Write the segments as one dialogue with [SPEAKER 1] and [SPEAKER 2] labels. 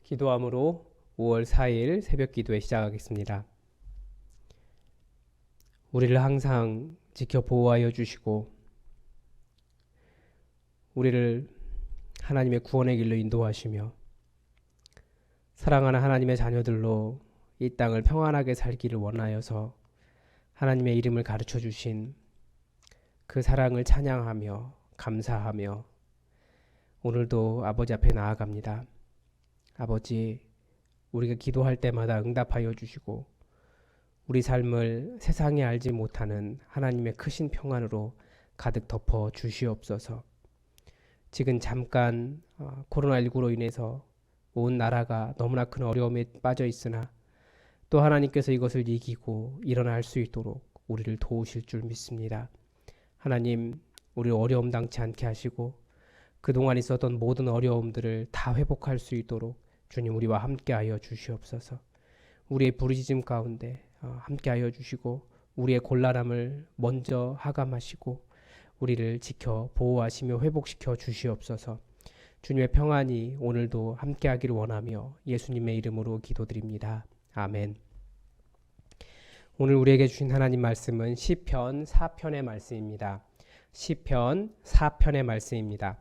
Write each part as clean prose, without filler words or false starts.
[SPEAKER 1] 기도함으로 5월 4일 새벽 기도에 시작하겠습니다. 우리를 항상 지켜 보호하여 주시고 우리를 하나님의 구원의 길로 인도하시며 사랑하는 하나님의 자녀들로 이 땅을 평안하게 살기를 원하여서 하나님의 이름을 가르쳐 주신 그 사랑을 찬양하며 감사하며 오늘도 아버지 앞에 나아갑니다. 아버지, 우리가 기도할 때마다 응답하여 주시고 우리 삶을 세상이 알지 못하는 하나님의 크신 평안으로 가득 덮어 주시옵소서. 지금 잠깐 코로나19로 인해서 온 나라가 너무나 큰 어려움에 빠져 있으나 또 하나님께서 이것을 이기고 일어날 수 있도록 우리를 도우실 줄 믿습니다. 하나님, 우리를 어려움 당치 않게 하시고 그동안 있었던 모든 어려움들을 다 회복할 수 있도록 주님 우리와 함께하여 주시옵소서. 우리의 부르짖음 가운데 함께하여 주시고 우리의 곤란함을 먼저 하감하시고 우리를 지켜 보호하시며 회복시켜 주시옵소서. 주님의 평안이 오늘도 함께하기를 원하며 예수님의 이름으로 기도드립니다. 아멘. 오늘 우리에게 주신 하나님 말씀은 시편 4편의 말씀입니다. 시편 4편의 말씀입니다.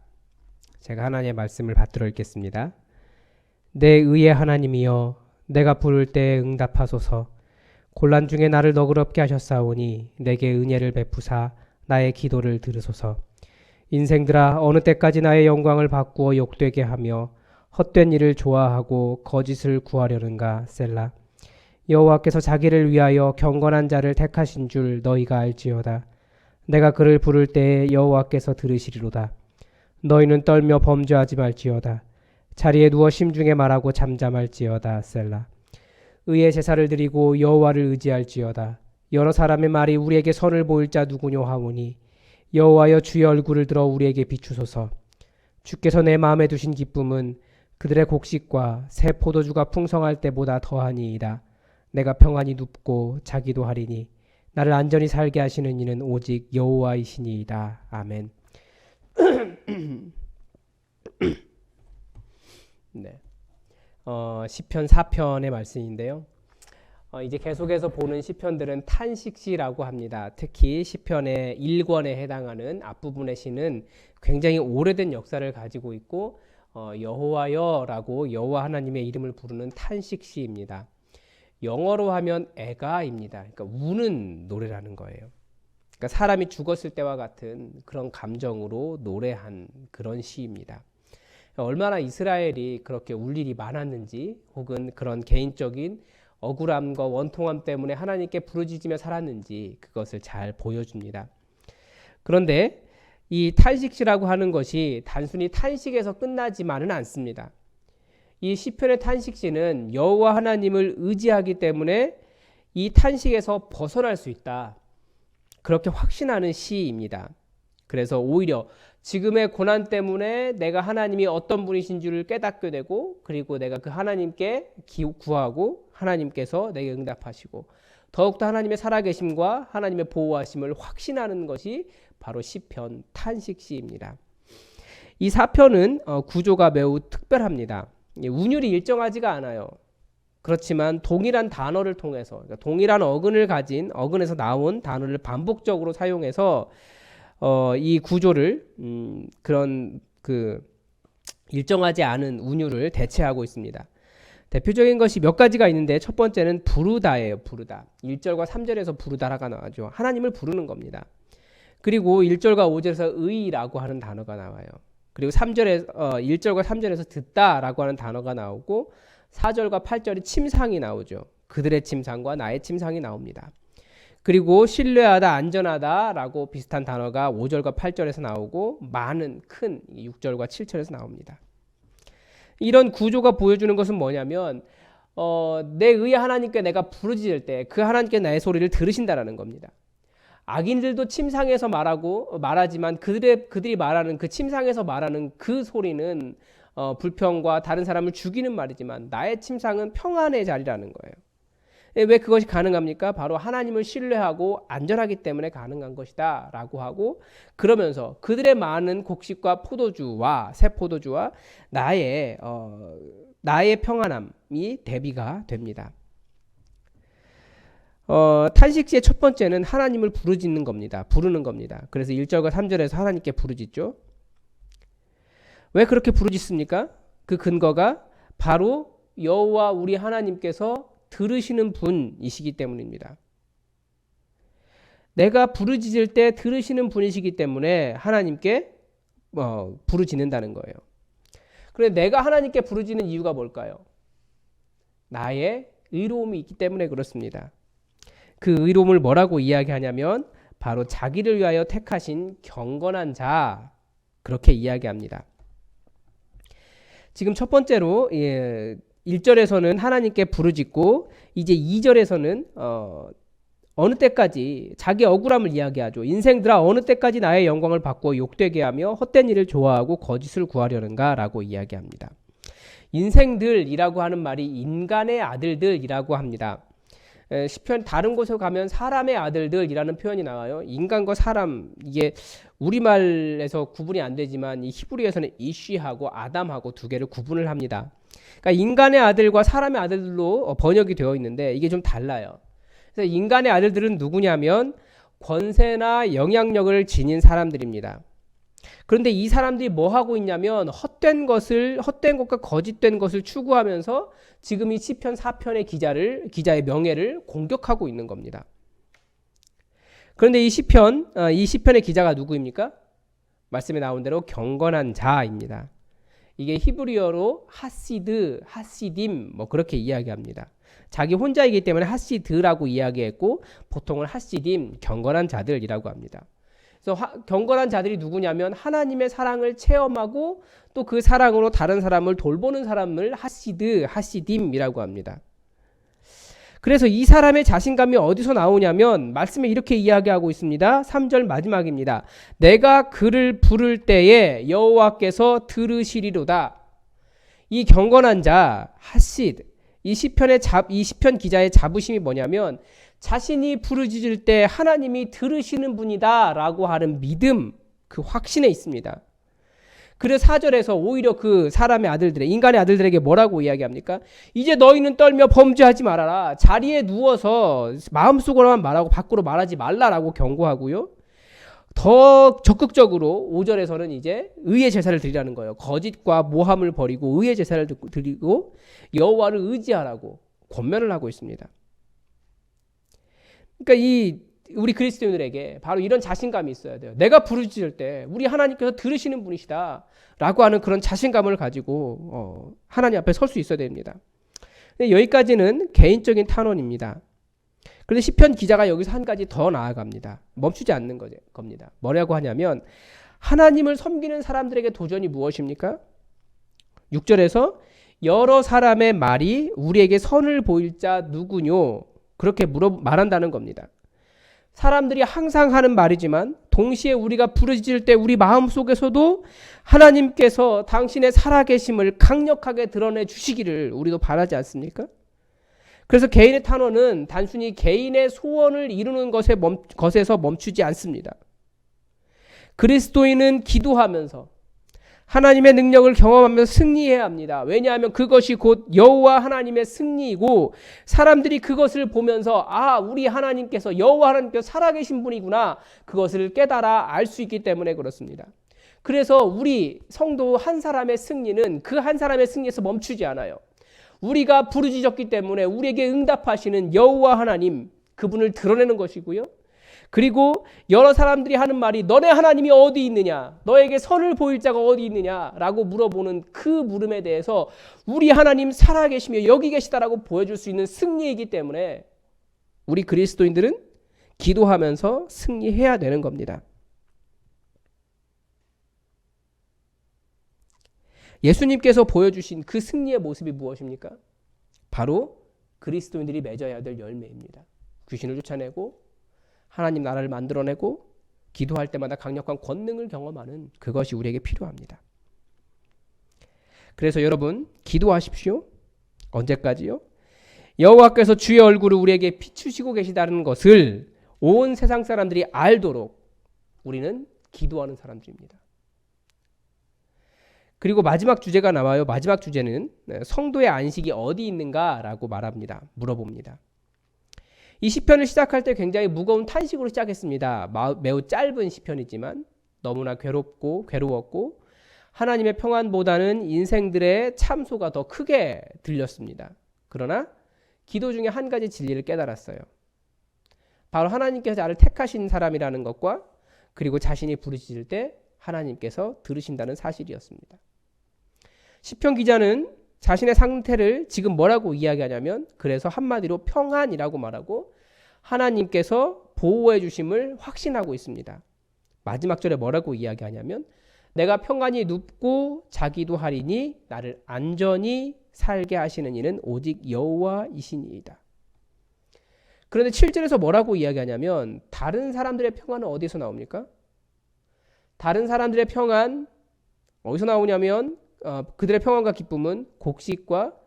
[SPEAKER 1] 제가 하나님의 말씀을 받들어 읽겠습니다. 내 의의 하나님이여, 내가 부를 때 응답하소서. 곤란 중에 나를 너그럽게 하셨사오니 내게 은혜를 베푸사 나의 기도를 들으소서. 인생들아, 어느 때까지 나의 영광을 바꾸어 욕되게 하며 헛된 일을 좋아하고 거짓을 구하려는가. 셀라. 여호와께서 자기를 위하여 경건한 자를 택하신 줄 너희가 알지어다. 내가 그를 부를 때에 여호와께서 들으시리로다. 너희는 떨며 범죄하지 말지어다. 자리에 누워 심중에 말하고 잠잠할지어다. 셀라. 의의 제사를 드리고 여호와를 의지할지어다. 여러 사람의 말이 우리에게 선을 보일 자 누구뇨 하오니 여호와여, 주의 얼굴을 들어 우리에게 비추소서. 주께서 내 마음에 두신 기쁨은 그들의 곡식과 새 포도주가 풍성할 때보다 더하니이다. 내가 평안히 눕고 자기도 하리니 나를 안전히 살게 하시는 이는 오직 여호와이시니이다. 아멘. 네. 시편 4편의 말씀인데요. 이제 계속해서 보는 시편들은 탄식시라고 합니다. 특히 시편의 1권에 해당하는 앞부분의 시는 굉장히 오래된 역사를 가지고 있고 여호와여라고 여호와 하나님의 이름을 부르는 탄식시입니다. 영어로 하면 애가입니다. 그러니까 우는 노래라는 거예요. 그러니까 사람이 죽었을 때와 같은 그런 감정으로 노래한 그런 시입니다. 얼마나 이스라엘이 그렇게 울 일이 많았는지 혹은 그런 개인적인 억울함과 원통함 때문에 하나님께 부르짖으며 살았는지 그것을 잘 보여줍니다. 그런데 이 탄식시라고 하는 것이 단순히 탄식에서 끝나지만은 않습니다. 이 시편의 탄식시는 여호와 하나님을 의지하기 때문에 이 탄식에서 벗어날 수 있다. 그렇게 확신하는 시입니다. 그래서 오히려 지금의 고난 때문에 내가 하나님이 어떤 분이신 줄을 깨닫게 되고 그리고 내가 그 하나님께 구하고 하나님께서 내게 응답하시고 더욱더 하나님의 살아계심과 하나님의 보호하심을 확신하는 것이 바로 시편 탄식시입니다. 이 4편은 구조가 매우 특별합니다. 운율이 일정하지가 않아요. 그렇지만 동일한 단어를 통해서 그러니까 동일한 어근을 가진 어근에서 나온 단어를 반복적으로 사용해서 이 구조를 그런 일정하지 않은 운율을 대체하고 있습니다. 대표적인 것이 몇 가지가 있는데 첫 번째는 부르다예요. 부르다. 1절과 3절에서 부르다라가 나오죠. 하나님을 부르는 겁니다. 그리고 1절과 5절에서 의라고 하는 단어가 나와요. 그리고 1절과 3절에서 듣다라고 하는 단어가 나오고 4절과 8절이 침상이 나오죠. 그들의 침상과 나의 침상이 나옵니다. 그리고 신뢰하다, 안전하다라고 비슷한 단어가 5절과 8절에서 나오고 많은, 큰 6절과 7절에서 나옵니다. 이런 구조가 보여주는 것은 뭐냐면 내 의의 하나님께 내가 부르짖을 때 그 하나님께 나의 소리를 들으신다라는 겁니다. 악인들도 침상에서 말하지만 그들이 말하는 그 침상에서 말하는 그 소리는 불평과 다른 사람을 죽이는 말이지만 나의 침상은 평안의 자리라는 거예요. 왜 그것이 가능합니까? 바로 하나님을 신뢰하고 안전하기 때문에 가능한 것이다 라고 하고, 그러면서 그들의 많은 곡식과 포도주와 새 포도주와 나의 나의 평안함이 대비가 됩니다. 탄식시의 첫 번째는 하나님을 부르짖는 겁니다. 부르는 겁니다. 그래서 1절과 3절에서 하나님께 부르짖죠. 왜 그렇게 부르짖습니까? 그 근거가 바로 여호와 우리 하나님께서 들으시는 분이시기 때문입니다. 내가 부르짖을 때 들으시는 분이시기 때문에 하나님께 부르짖는다는 거예요. 그런데 내가 하나님께 부르짖는 이유가 뭘까요? 나의 의로움이 있기 때문에 그렇습니다. 그 의로움을 뭐라고 이야기하냐면 바로 자기를 위하여 택하신 경건한 자, 그렇게 이야기합니다. 지금 첫 번째로 1절에서는 하나님께 부르짖고 이제 2절에서는 어느 때까지 자기 억울함을 이야기하죠. 인생들아 어느 때까지 나의 영광을 받고 욕되게 하며 헛된 일을 좋아하고 거짓을 구하려는가 라고 이야기합니다. 인생들이라고 하는 말이 인간의 아들들이라고 합니다. 시편 다른 곳에 가면 사람의 아들들이라는 표현이 나와요. 인간과 사람, 이게 우리말에서 구분이 안 되지만 이 히브리어에서는 이쉬하고 아담하고 두 개를 구분을 합니다. 그러니까 인간의 아들과 사람의 아들로 번역이 되어 있는데 이게 좀 달라요. 그래서 인간의 아들들은 누구냐면 권세나 영향력을 지닌 사람들입니다. 그런데 이 사람들이 뭐 하고 있냐면 헛된 것과 거짓된 것을 추구하면서 지금 이 시편 4편의 기자의 명예를 공격하고 있는 겁니다. 그런데 이 시편의 기자가 누구입니까? 말씀에 나온 대로 경건한 자입니다. 이게 히브리어로 하시딤 뭐 그렇게 이야기합니다. 자기 혼자이기 때문에 하시드라고 이야기했고 보통은 하시딤, 경건한 자들이라고 합니다. 그래서 경건한 자들이 누구냐면 하나님의 사랑을 체험하고 또 그 사랑으로 다른 사람을 돌보는 사람을 하시딤이라고 합니다. 그래서 이 사람의 자신감이 어디서 나오냐면 말씀에 이렇게 이야기하고 있습니다. 3절 마지막입니다. 내가 그를 부를 때에 여호와께서 들으시리로다. 이 경건한 자 하시드, 이 시편 기자의 자부심이 뭐냐면 자신이 부르짖을 때 하나님이 들으시는 분이다 라고 하는 믿음, 그 확신에 있습니다. 그래서 4절에서 오히려 그 사람의 아들들의 인간의 아들들에게 뭐라고 이야기합니까? 이제 너희는 떨며 범죄하지 말아라. 자리에 누워서 마음속으로만 말하고 밖으로 말하지 말라라고 경고하고요. 더 적극적으로 5절에서는 이제 의의 제사를 드리라는 거예요. 거짓과 모함을 버리고 의의 제사를 드리고 여호와를 의지하라고 권면을 하고 있습니다. 그러니까 우리 그리스도인들에게 바로 이런 자신감이 있어야 돼요. 내가 부르짖을 때 우리 하나님께서 들으시는 분이시다 라고 하는 그런 자신감을 가지고 하나님 앞에 설 수 있어야 됩니다. 여기까지는 개인적인 탄원입니다. 그런데 시편 기자가 여기서 한 가지 더 나아갑니다. 멈추지 않는 겁니다. 뭐라고 하냐면 하나님을 섬기는 사람들에게 도전이 무엇입니까? 6절에서 여러 사람의 말이 우리에게 선을 보일 자 누구뇨? 그렇게 말한다는 겁니다. 사람들이 항상 하는 말이지만 동시에 우리가 부르짖을 때 우리 마음속에서도 하나님께서 당신의 살아계심을 강력하게 드러내 주시기를 우리도 바라지 않습니까? 그래서 개인의 탄원은 단순히 개인의 소원을 이루는 것에서 멈추지 않습니다. 그리스도인은 기도하면서 하나님의 능력을 경험하면서 승리해야 합니다. 왜냐하면 그것이 곧 여호와 하나님의 승리이고 사람들이 그것을 보면서 우리 하나님께서 여호와 하나님께서 살아계신 분이구나 그것을 깨달아 알 수 있기 때문에 그렇습니다. 그래서 우리 성도 한 사람의 승리는 그 한 사람의 승리에서 멈추지 않아요. 우리가 부르짖었기 때문에 우리에게 응답하시는 여호와 하나님 그분을 드러내는 것이고요. 그리고 여러 사람들이 하는 말이 너네 하나님이 어디 있느냐? 너에게 선을 보일 자가 어디 있느냐? 라고 물어보는 그 물음에 대해서 우리 하나님 살아계시며 여기 계시다라고 보여줄 수 있는 승리이기 때문에 우리 그리스도인들은 기도하면서 승리해야 되는 겁니다. 예수님께서 보여주신 그 승리의 모습이 무엇입니까? 바로 그리스도인들이 맺어야 될 열매입니다. 귀신을 쫓아내고 하나님 나라를 만들어내고 기도할 때마다 강력한 권능을 경험하는 그것이 우리에게 필요합니다. 그래서 여러분 기도하십시오. 언제까지요? 여호와께서 주의 얼굴을 우리에게 비추시고 계시다는 것을 온 세상 사람들이 알도록 우리는 기도하는 사람들입니다. 그리고 마지막 주제가 나와요. 마지막 주제는 성도의 안식이 어디 있는가라고 말합니다. 물어봅니다. 이 시편을 시작할 때 굉장히 무거운 탄식으로 시작했습니다. 매우 짧은 시편이지만 너무나 괴로웠고 하나님의 평안보다는 인생들의 참소가 더 크게 들렸습니다. 그러나 기도 중에 한 가지 진리를 깨달았어요. 바로 하나님께서 나를 택하신 사람이라는 것과 그리고 자신이 부르짖을 때 하나님께서 들으신다는 사실이었습니다. 시편 기자는 자신의 상태를 지금 뭐라고 이야기하냐면 그래서 한마디로 평안이라고 말하고 하나님께서 보호해 주심을 확신하고 있습니다. 마지막 절에 뭐라고 이야기하냐면 내가 평안히 눕고 자기도 하리니 나를 안전히 살게 하시는 이는 오직 여호와이시니이다. 그런데 7절에서 뭐라고 이야기하냐면 다른 사람들의 평안은 어디서 나옵니까? 다른 사람들의 평안 어디서 나오냐면 그들의 평안과 기쁨은 곡식과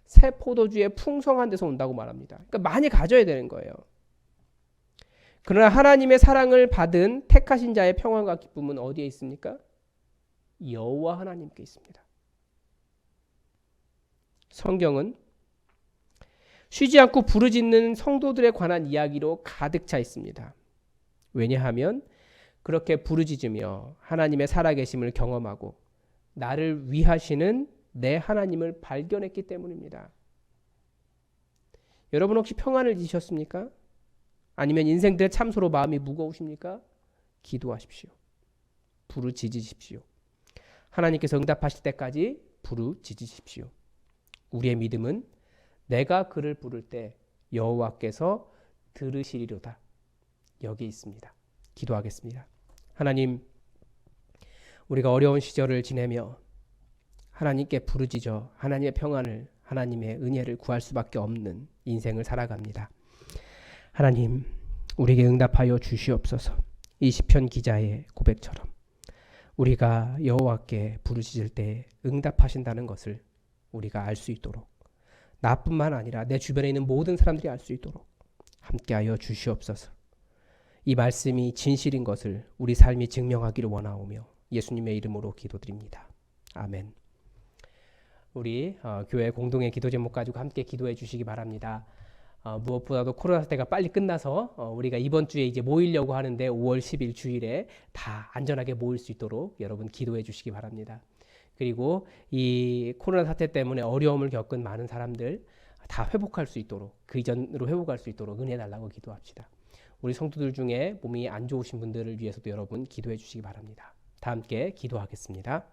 [SPEAKER 1] 새 포도주의 풍성한 데서 온다고 말합니다. 그러니까 많이 가져야 되는 거예요. 그러나 하나님의 사랑을 받은 택하신 자의 평안과 기쁨은 어디에 있습니까? 여호와 하나님께 있습니다. 성경은 쉬지 않고 부르짖는 성도들에 관한 이야기로 가득 차 있습니다. 왜냐하면 그렇게 부르짖으며 하나님의 살아계심을 경험하고 나를 위하시는 내 하나님을 발견했기 때문입니다. 여러분 혹시 평안을 잊으셨습니까? 아니면 인생들의 참소로 마음이 무거우십니까? 기도하십시오. 부르짖으십시오. 하나님께서 응답하실 때까지 부르짖으십시오. 우리의 믿음은 내가 그를 부를 때 여호와께서 들으시리로다. 여기 있습니다. 기도하겠습니다. 하나님, 우리가 어려운 시절을 지내며 하나님께 부르짖어 하나님의 평안을, 하나님의 은혜를 구할 수밖에 없는 인생을 살아갑니다. 하나님, 우리에게 응답하여 주시옵소서. 이 시편 기자의 고백처럼 우리가 여호와께 부르짖을 때 응답하신다는 것을 우리가 알 수 있도록, 나뿐만 아니라 내 주변에 있는 모든 사람들이 알 수 있도록 함께하여 주시옵소서. 이 말씀이 진실인 것을 우리 삶이 증명하기를 원하오며 예수님의 이름으로 기도드립니다. 아멘. 우리 교회 공동의 기도 제목 가지고 함께 기도해 주시기 바랍니다. 무엇보다도 코로나 사태가 빨리 끝나서 우리가 이번 주에 이제 모이려고 하는데 5월 10일 주일에 다 안전하게 모일 수 있도록 여러분 기도해 주시기 바랍니다. 그리고 이 코로나 사태 때문에 어려움을 겪은 많은 사람들 다 회복할 수 있도록, 그 이전으로 회복할 수 있도록 은혜 달라고 기도합시다. 우리 성도들 중에 몸이 안 좋으신 분들을 위해서도 여러분 기도해 주시기 바랍니다. 다 함께 기도하겠습니다.